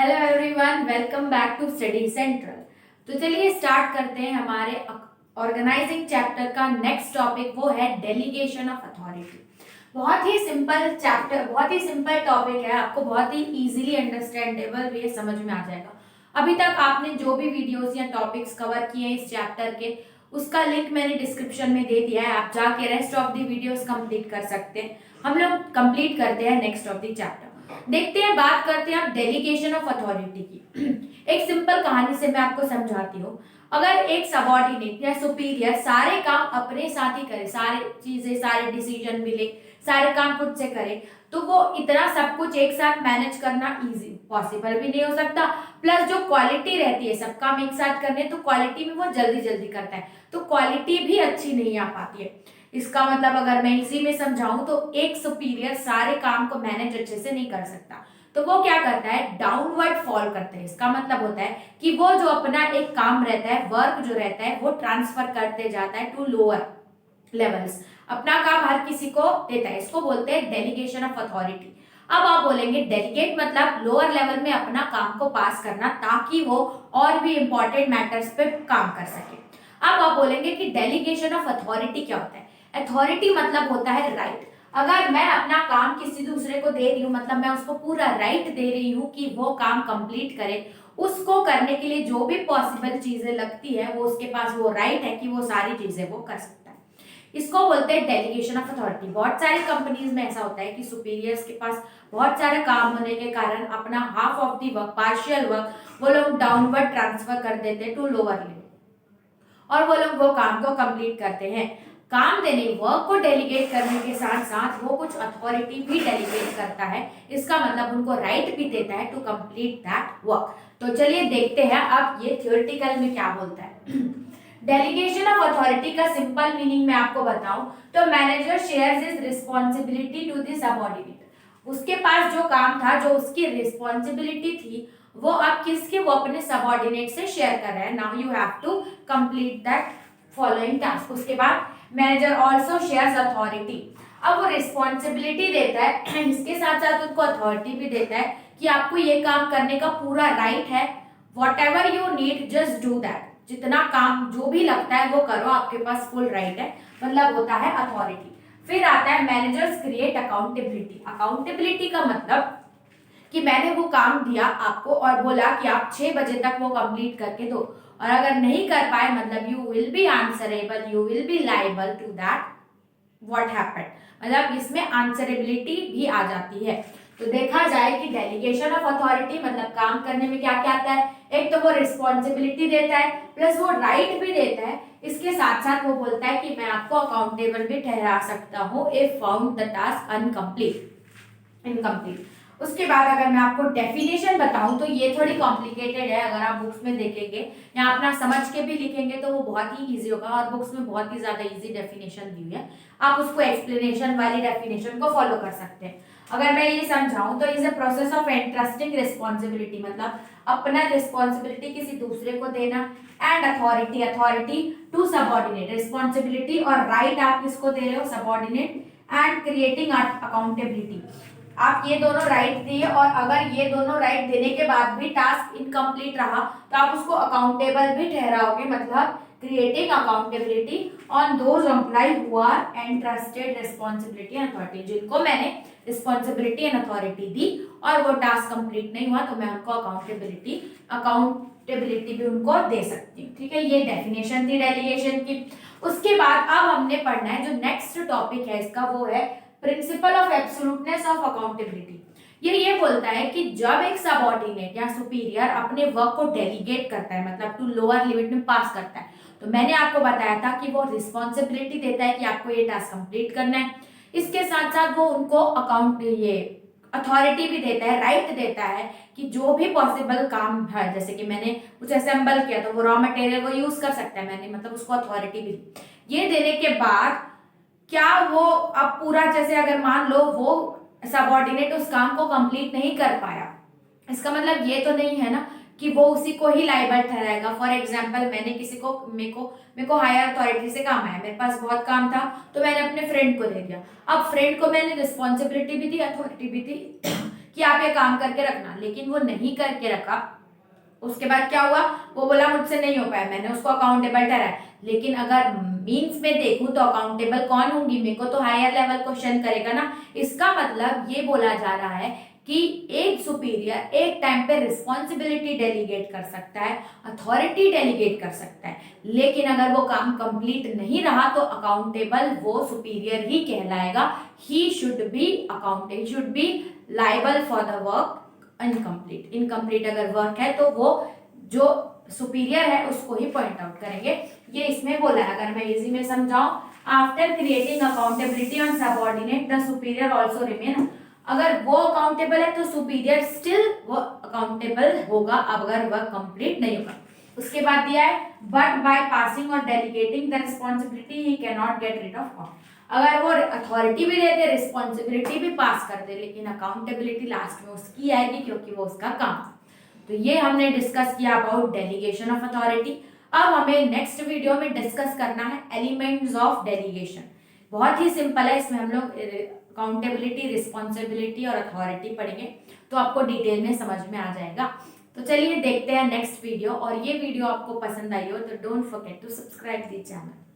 Hello everyone, welcome back to study central. तो चलिए start करते हैं हमारे ऑर्गेनाइजिंग चैप्टर का नेक्स्ट टॉपिक। वो है डेलीगेशन ऑफ अथॉरिटी। बहुत ही सिंपल चैप्टर, बहुत ही सिंपल टॉपिक है। आपको बहुत ही इजीली अंडरस्टैंडेबल वे समझ में आ जाएगा। अभी तक आपने जो भी वीडियोस या टॉपिक्स कवर किए हैं इस चैप्टर के, उसका लिंक मैंने डिस्क्रिप्शन में दे दिया है। आप जाके rest of the videos complete कर सकते हैं। हम लोग कंप्लीट करते हैं नेक्स्ट ऑफ द चैप्टर। देखते हैं, बात करते हैं अब डेलीगेशन ऑफ अथॉरिटी की। एक सिंपल कहानी से मैं आपको समझाती हूँ। अगर एक सबऑर्डिनेट या सुपीरियर सारे काम अपने साथ ही करे, सारे चीजें, सारे डिसीजन मिले, सारे काम खुद से करे, तो वो इतना सब कुछ एक साथ मैनेज करना इजी पॉसिबल भी नहीं हो सकता। प्लस जो क्वालिटी रहती है सब काम एक साथ करने, तो क्वालिटी में वो जल्दी जल्दी करता है, तो क्वालिटी भी अच्छी नहीं आ पाती है। इसका मतलब अगर मैं इसी में समझाऊं तो एक सुपीरियर सारे काम को मैनेज अच्छे से नहीं कर सकता, तो वो क्या करता है, डाउनवर्ड फॉल करता है। इसका मतलब होता है कि वो जो अपना एक काम रहता है, वर्क जो रहता है, वो ट्रांसफर करते जाता है टू लोअर लेवल्स। अपना काम हर किसी को देता है। इसको बोलते हैं डेलीगेशन ऑफ अथॉरिटी। अब आप बोलेंगे डेलीगेट मतलब लोअर लेवल में अपना काम को पास करना, ताकि वो और भी इंपॉर्टेंट मैटर्स पे काम कर सके। अब आप बोलेंगे कि डेलीगेशन ऑफ अथॉरिटी क्या होता है। अथॉरिटी मतलब होता है राइट। अगर मैं अपना काम किसी दूसरे को दे रही हूँ, मतलब मैं उसको पूरा राइट दे रही हूँ कि वो काम कंप्लीट करे। उसको करने के लिए जो भी पॉसिबल चीजें लगती है, वो उसके पास वो राइट है कि वो सारी चीजें वो कर सकता है। इसको बोलते हैं डेलीगेशन ऑफ अथॉरिटी। बहुत सारी कंपनीज में ऐसा होता है कि सुपीरियर्स के पास बहुत सारे काम होने के कारण अपना half of the work, partial work, वो लोग डाउनवर्ड ट्रांसफर कर देते हैं टू लोअर लेवल, और वो लोग वो काम को कंप्लीट करते हैं। काम देने, वर्क को डेलीगेट करने के साथ साथ वो कुछ अथॉरिटी भी डेलीगेट करता है। इसका मतलब उनको राइट भी देता है टू कंप्लीट दैट वर्क। तो चलिए देखते हैं अब ये थ्योरेटिकल में क्या बोलता है। डेलीगेशन ऑफ अथॉरिटी का सिंपल मीनिंग मैं आपको बताऊं तो manager shares his responsibility to the subordinate. उसके पास जो काम था, जो उसकी रिस्पांसिबिलिटी थी, वो आप किसके, वो अपने सबऑर्डिनेट से शेयर कर रहे हैं। Now you have to complete that following task. उसके बाद मैनेजर ऑल्सो शेयर्स अथॉरिटी। अब वो रिस्पॉन्सिबिलिटी देता है, इसके साथ साथ उनको अथॉरिटी भी देता है कि आपको ये काम करने का पूरा राइट है। What ever you need just do that. जितना काम जो भी लगता है वो करो, आपके पास फुल राइट है, मतलब होता है अथॉरिटी। फिर आता है मैनेजर्स क्रिएट अकाउंटेबिलिटी। अकाउंटेबिलिटी का मतलब कि मैंने वो काम दिया आपको और बोला कि आप 6 बजे तक वो कंप्लीट करके दो, और अगर नहीं कर पाए मतलब you will be answerable, you will be liable to that what happened. मतलब इसमें आंसरेबिलिटी भी आ जाती है। तो देखा जाए कि डेलीगेशन ऑफ अथॉरिटी मतलब काम करने में क्या क्या आता है। एक तो वो रिस्पॉन्सिबिलिटी देता है, प्लस वो राइट भी देता है। इसके साथ साथ वो बोलता है कि मैं आपको अकाउंटेबल भी ठहरा सकता हूँ if found the task incomplete. उसके बाद अगर मैं आपको डेफिनेशन बताऊं तो ये थोड़ी कॉम्प्लिकेटेड है। अगर आप बुक्स में देखेंगे या अपना समझ के भी लिखेंगे तो वो बहुत ही इजी होगा, और बुक्स में बहुत ही ज्यादा इजी डेफिनेशन दी हुई है। आप उसको एक्सप्लेनेशन वाली डेफिनेशन को फॉलो कर सकते हैं। अगर मैं ये समझाऊं तो is a process of entrusting responsibility, मतलब अपना रिस्पॉन्सिबिलिटी किसी दूसरे को देना, and authority to subordinate. Responsibility और राइट आप किसको दे रहे हो, सबऑर्डिनेट, एंड क्रिएटिंग अकाउंटेबिलिटी। आप ये दोनों राइट दिए, और अगर ये दोनों राइट देने के बाद भी टास्क इनकम्प्लीट रहा तो आप उसको अकाउंटेबल भी ठहराओगे, मतलब creating accountability on those employ who are entrusted responsibility and authority. जिनको मैंने रिस्पॉन्सिबिलिटी एंड अथॉरिटी दी और वो टास्क कंप्लीट नहीं हुआ, तो मैं उनको अकाउंटेबिलिटी भी उनको दे सकती हूँ। ठीक है, ये डेफिनेशन थी डेलीगेशन की। उसके बाद अब हमने पढ़ना है जो नेक्स्ट टॉपिक है इसका, वो है principle of absoluteness of accountability. ये बोलता है कि जब एक सबऑर्डिनेट या सुपीरियर अपने वर्क को डेलीगेट करता है, मतलब टू लोअर लिमिट में पास करता है, तो मैंने आपको बताया था कि वो रिस्पॉन्सिबिलिटी देता है कि आपको ये टास्क कंप्लीट करना है। इसके साथ साथ वो उनको ये अथॉरिटी भी देता है, राइट देता है कि जो भी पॉसिबल काम है, जैसे कि मैंने कुछ असेंबल किया तो वो रॉ मटेरियल वो यूज कर सकता है, मैंने मतलब उसको अथॉरिटी भी दी। ये देने के बाद क्या वो अब पूरा, जैसे अगर मान लो वो सबऑर्डिनेट उस काम को कंप्लीट नहीं कर पाया, इसका मतलब ये तो नहीं है ना कि वो उसी को ही लायबल ठहराएगा। फॉर एग्जाम्पल मैंने किसी को, मेरे को हायर अथॉरिटी से काम आया, मेरे पास बहुत काम था, तो मैंने अपने फ्रेंड को दे दिया। अब फ्रेंड को मैंने रिस्पॉन्सिबिलिटी भी दी, अथॉरिटी भी दी कि आप ये काम करके रखना, लेकिन वो नहीं करके रखा। उसके बाद क्या हुआ, वो बोला मुझसे नहीं हो पाया, मैंने उसको अकाउंटेबल ठहराया। लेकिन अगर मीन्स में देखूं तो अकाउंटेबल कौन होंगी, मेरे को तो हायर लेवल क्वेश्चन करेगा ना। इसका मतलब ये बोला जा रहा है कि एक सुपीरियर एक टाइम पे रिस्पॉन्सिबिलिटी डेलीगेट कर सकता है, अथॉरिटी डेलीगेट कर सकता है, लेकिन अगर वो काम कंप्लीट नहीं रहा तो अकाउंटेबल वो सुपीरियर ही कहलाएगा। He should be accountable, should be liable for the work incomplete. Incomplete अगर वर्क है तो वो जो सुपीरियर है उसको ही पॉइंट आउट करेंगे। ये इसमें बोला है, अगर मैं इजी में समझाऊं, after creating accountability on subordinate the superior also remain. अगर वो अकाउंटेबल है तो सुपीरियर स्टिल वो अकाउंटेबल होगा अगर वह कंप्लीट नहीं होगा। उसके बाद दिया है बट बाय पासिंग और delegating the responsibility he can not get rid of all. अगर वो अथॉरिटी भी दे दे, रिस्पॉन्सिबिलिटी भी पास कर दे, लेकिन अकाउंटेबिलिटी लास्ट में उसकी आएगी क्योंकि वो उसका काम। तो ये हमने डिस्कस किया अबाउट डेलीगेशन ऑफ अथॉरिटी। अब हमें नेक्स्ट वीडियो में डिस्कस करना है एलिमेंट्स ऑफ डेलीगेशन। बहुत ही सिंपल है, इसमें हम लोग अकाउंटेबिलिटी, रिस्पॉन्सिबिलिटी और अथॉरिटी पढ़ेंगे, तो आपको डिटेल में समझ में आ जाएगा। तो चलिए देखते हैं नेक्स्ट वीडियो, और ये वीडियो आपको पसंद आई हो तो don't forget to subscribe the channel.